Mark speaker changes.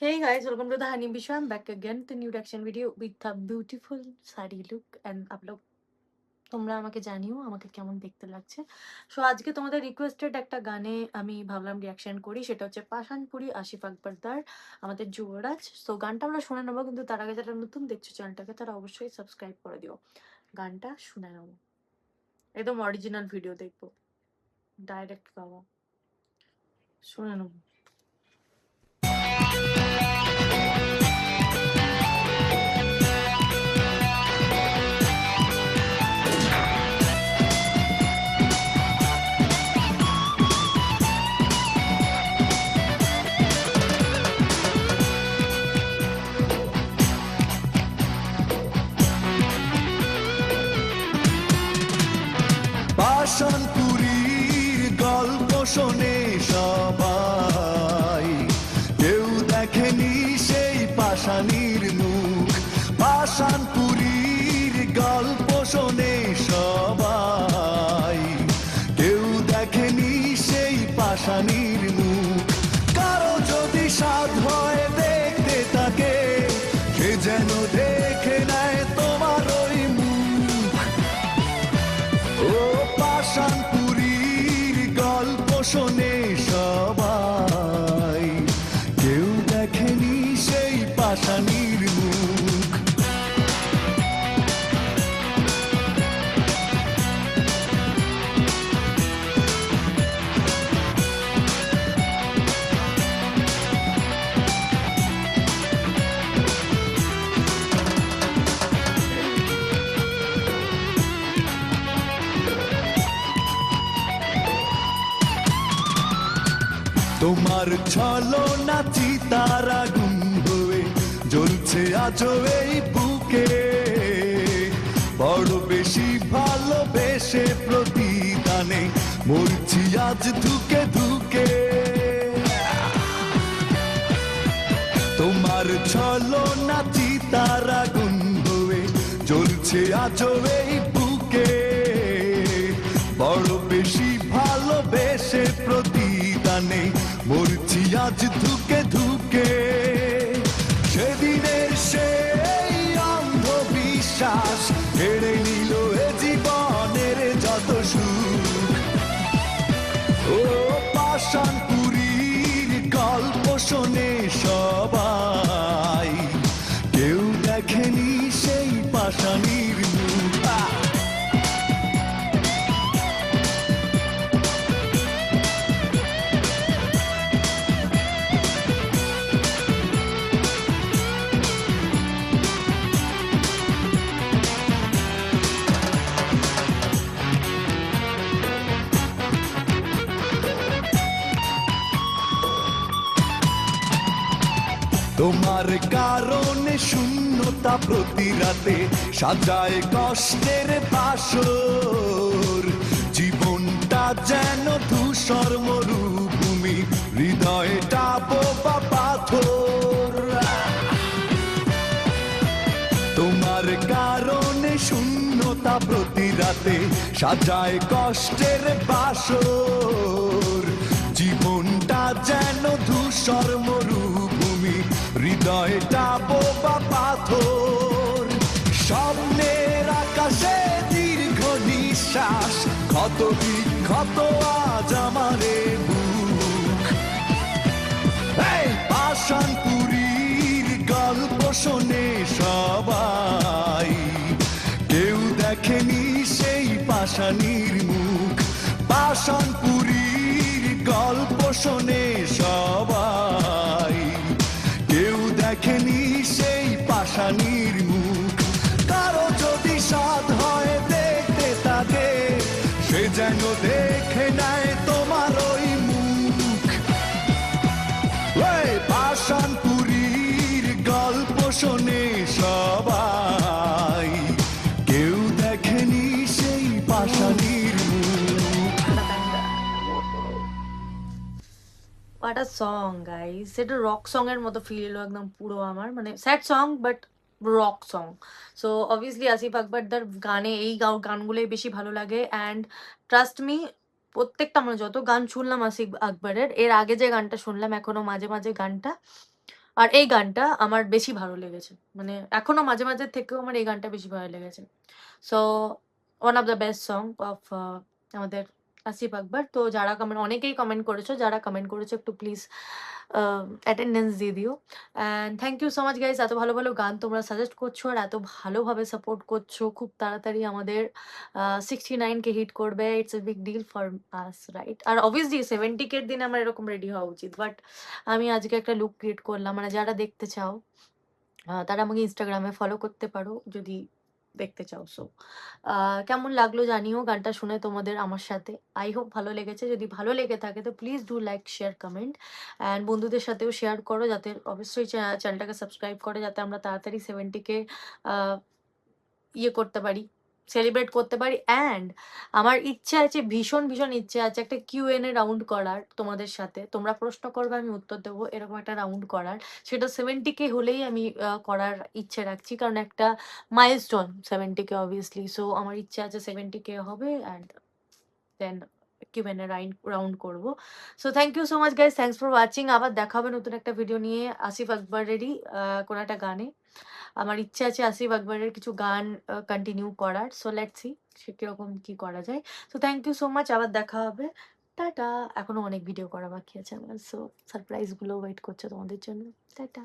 Speaker 1: Hey guys, welcome to the Honey Bee Show. I'm back again with a new reaction video with a beautiful sari look and আপলোগ তোমরা আমাকে জানিও আমাকে কেমন দেখতে লাগছে। So আজকে তোমাদের রিকোয়েস্টেড একটা গানে আমি ভাবলাম রিয়াকশন করি, সেটা হচ্ছে পাষাণপুরী আসিফ আকবরদার আমাদের যুবরাজ। সো গানটা আমরা শুনে নেবো, কিন্তু তার আগে যারা নতুন দেখছো চ্যানেলটাকে তারা অবশ্যই সাবস্ক্রাইব করে দিও। গানটা শুনে নেবো, একদম অরিজিনাল ভিডিও দেখবো, ডাইরেক্ট গাওয়া, শুনে নেবো।
Speaker 2: পাষাণপুরীর গল্প শোনে সবাই, কেউ দেখেনি সেই পাষাণীর মুখ। পাষাণপুরীর গল্প শোনে সবাই, কেউ দেখেনি সেই পাষাণীর মুখ। কারো যদি সাধ হয় দেখতে তাকে, সে যেন দেখে নেয় তোমার ওই মুখ। ও পাষাণপুরীর গল্প শোনে সবাই, কেউ দেখেনি সেই পাষাণীর মুখ। তোমার ছলনা চিতার আগুন হয়ে জ্বলছে আজও এই বুকে, বড় বেশি ভালোবেসে প্রতিদানে মরছি আজ ধুকে ধুকে। তোমার ছলনা চিতার আগুন হয়ে জ্বলছে আজও এই বুকে, বড় বেশি ভালোবেসে প্রতিদানে মরছি আজ ধুকে ধুকে। সেদিনের সেই অন্ধবিশ্বাস কেড়ে নিল এ জীবনের যত সুখ। ও পাষাণপুরীর গল্প শোনে সবাই, কেউ দেখেনি সেই পাষাণীর মুখ। তোমার কারণে শূন্যতা প্রতি রাতে সাজায় কষ্টের বাসর। জীবনটা যেন ধূসর মরুভূমি, হৃদয়টা বোবা পাথর। তোমার কারণে শূন্যতা প্রতি রাতে সাজায় কষ্টের বাসর। জীবনটা যেন ধূসর মরুভূমি, হৃদয়টা বোবা পাথর। স্বপ্নের আকাশে দীর্ঘ নিঃশ্বাস, ক্ষত বিক্ষত আজ আমারে বুক। এই পাষাণপুরীর গল্প শোনে সবাই, কেউ দেখেনি সেই পাষাণীর মুখ। পাষাণপুরীর গল্প শোনে সবাই, কেউ দেখেনি সেই পাষাণীর মুখ। কারো যদি সাধ হয় দেখতে তাকে, সে যেন দেখে নেয় তোমার ওই মুখ। ওই পাষাণপুরীর গল্প শোনে সবাই, কেউ দেখেনি সেই পাষাণীর মুখ।
Speaker 1: What a song, guys! এটা রক সং এর মতো ফিল এলো একদম পুরো আমার, মানে sad song but rock song. So obviously Asif আকবরদার গানে এই গানগুলোই বেশি ভালো লাগে। অ্যান্ড ট্রাস্ট মি, প্রত্যেকটা মানে যত গান শুনলাম আসিফ আকবরের, এর আগে যে গানটা শুনলাম এখনো মাঝে মাঝে গানটা আর এই গানটা আমার বেশি ভালো লেগেছে। মানে এখনো মাঝে, মাঝে থেকেও আমার এই গানটা বেশি ভালো লেগেছে। So one of the best song of আমাদের আসিফ আকবর। তো যারা অনেকেই কমেন্ট করেছো। যারা কমেন্ট করেছো একটু প্লিজ অ্যাটেন্ডেন্স দিয়ে দিও। And thank you so much guys, এত ভালো, ভালো গান তোমরা সাজেস্ট করছো আর এত ভালোভাবে সাপোর্ট করছো। খুব তাড়াতাড়ি আমাদের 69 কে হিট করবে। It's a big deal for us, right? আর অবভিয়াসলি 70 কে এর দিন আমার এরকম রেডি হওয়া উচিত। বাট আমি আজকে একটা লুক ক্রিয়েট করলাম। মানে যারা দেখতে চাও তারা আমাকে ইনস্টাগ্রামে ফলো করতে পারো যদি দেখতে চাও। সো কেমন লাগলো জানিও গানটা শুনে তোমাদের আমার সাথে। আই হোপ ভালো লেগেছে। যদি ভালো লেগে থাকে তো please do like, share, comment and বন্ধুদের সাথেও শেয়ার করো, যাতে অবশ্যই চ্যানেলটাকে সাবস্ক্রাইব করে, যাতে আমরা তাড়াতাড়ি 70 কে ইয়ে করতে পারি, সেলিব্রেট করতে পারি। অ্যান্ড আমার ইচ্ছে আছে, ভীষণ ভীষণ ইচ্ছে আছে একটা কিউএনএ রাউন্ড করার তোমাদের সাথে। তোমরা প্রশ্ন করবে, আমি উত্তর দেবো, এরকম একটা রাউন্ড করার। সেটা 70 কে হলেই আমি করার ইচ্ছে রাখছি, কারণ একটা মাইলস্টোন 70 কে অবভিয়াসলি। সো আমার ইচ্ছে আছে 70 কে হবে অ্যান্ড দেন কিউএনএ রাউন্ড করব। So thank you so much guys, thanks for watching. আবার দেখা হবে নতুন একটা ভিডিও নিয়ে আসিফ আকবরেরই কোনো একটা গানে। আমার ইচ্ছে আছে আসিফ আকবরের কিছু গান কন্টিনিউ করার। সো লেটস সি সে কিরকম কি করা যায়। So thank you so much, আবার দেখা হবে। টাটা। এখনো অনেক ভিডিও করা বাকি আছে আমার। সো সারপ্রাইজ গুলো ওয়েট করছে তোমাদের জন্য। টাটা।